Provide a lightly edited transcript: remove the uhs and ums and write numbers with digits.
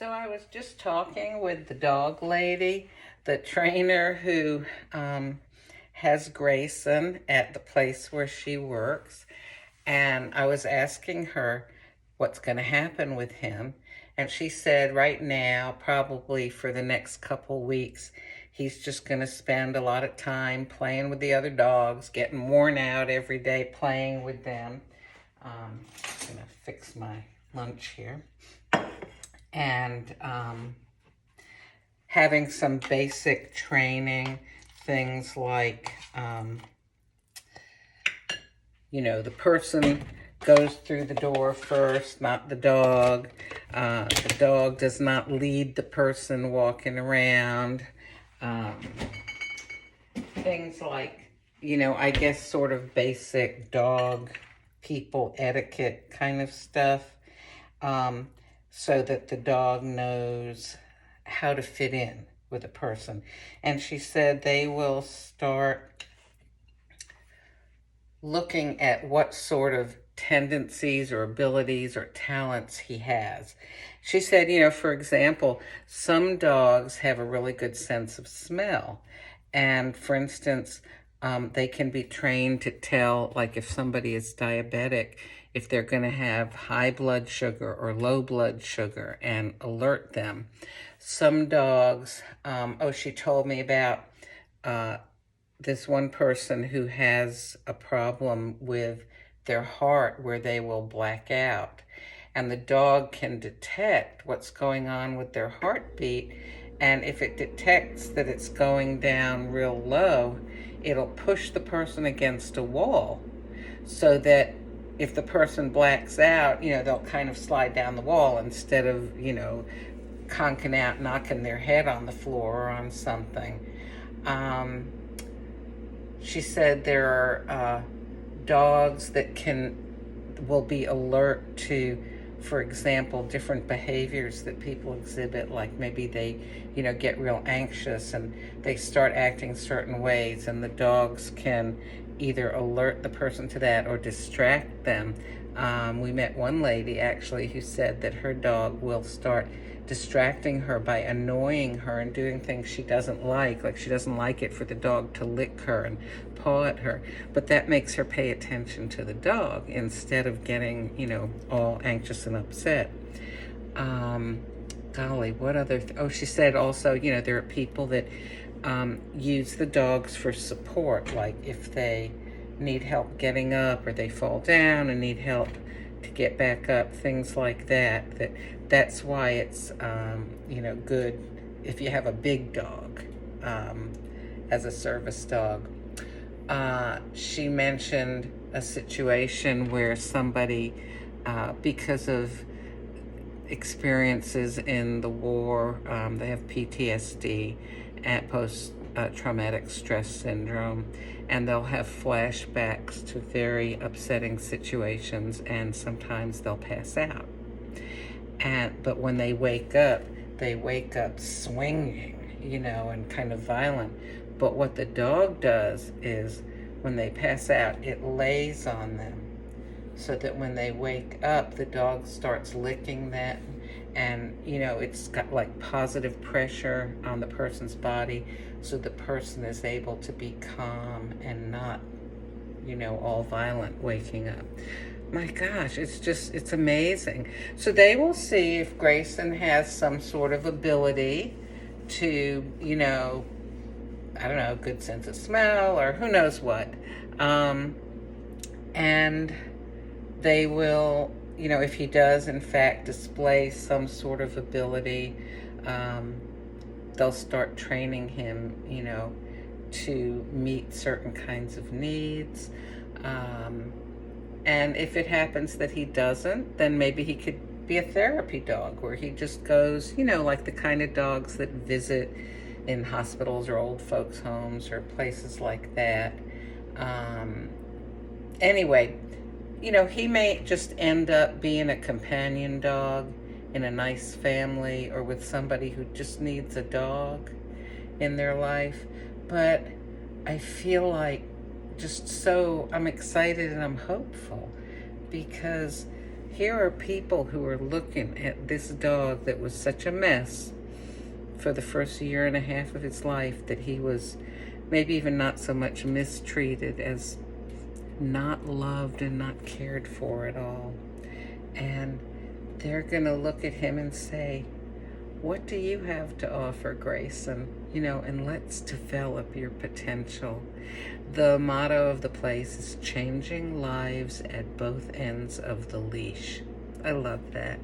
So I was just talking with the dog lady, the trainer who has Grayson at the place where she works. And I was asking her what's going to happen with him. And she said right now, probably for the next couple weeks, he's just going to spend a lot of time playing with the other dogs, getting worn out every day playing with them. I'm going to fix my lunch here. And having some basic training, things like, the person goes through the door first, not the dog. The dog does not lead the person walking around. Things like, I guess sort of basic dog people etiquette kind of stuff. So that the dog knows how to fit in with a person. And she said they will start looking at what sort of tendencies or abilities or talents he has. She said, for example, some dogs have a really good sense of smell. And for instance, they can be trained to tell, like if somebody is diabetic, if they're going to have high blood sugar or low blood sugar, and alert them. Some dogs, she told me about this one person who has a problem with their heart where they will black out. And the dog can detect what's going on with their heartbeat. And if it detects that it's going down real low, it'll push the person against a wall so that if the person blacks out, they'll kind of slide down the wall instead of, conking out, knocking their head on the floor or on something. She said there are dogs that will be alert to, for example, different behaviors that people exhibit, like maybe they, get real anxious and they start acting certain ways, and the dogs can either alert the person to that or distract them. We met one lady actually who said that her dog will start distracting her by annoying her and doing things she doesn't like she doesn't like it for the dog to lick her and paw at her, but that makes her pay attention to the dog instead of getting, all anxious and upset. Golly, what other she said also, there are people that use the dogs for support, like if they need help getting up or they fall down and need help to get back up, things like that's why it's good if you have a big dog as a service dog. She mentioned a situation where somebody, because of experiences in the war, they have PTSD and post-traumatic stress syndrome, and they'll have flashbacks to very upsetting situations, and sometimes they'll pass out. But when they wake up swinging, and kind of violent. But what the dog does is when they pass out, it lays on them so that when they wake up, the dog starts licking that, and it's got like positive pressure on the person's body, so the person is able to be calm and not all violent waking up. My gosh, it's amazing. So they will see if Grayson has some sort of ability to, I don't know, good sense of smell or who knows what. And they will, if he does in fact display some sort of ability, they'll start training him, to meet certain kinds of needs. And if it happens that he doesn't, then maybe he could be a therapy dog where he just goes, like the kind of dogs that visit in hospitals or old folks' homes or places like that. Anyway, he may just end up being a companion dog in a nice family or with somebody who just needs a dog in their life. But I feel like I'm excited and I'm hopeful because Here are people who are looking at this dog that was such a mess for the first year and a half of its life, that he was maybe even not so much mistreated as not loved and not cared for at all. And they're going to look at him and say, what do you have to offer, Grayson? And let's develop your potential. The motto of the place is changing lives at both ends of the leash. I love that.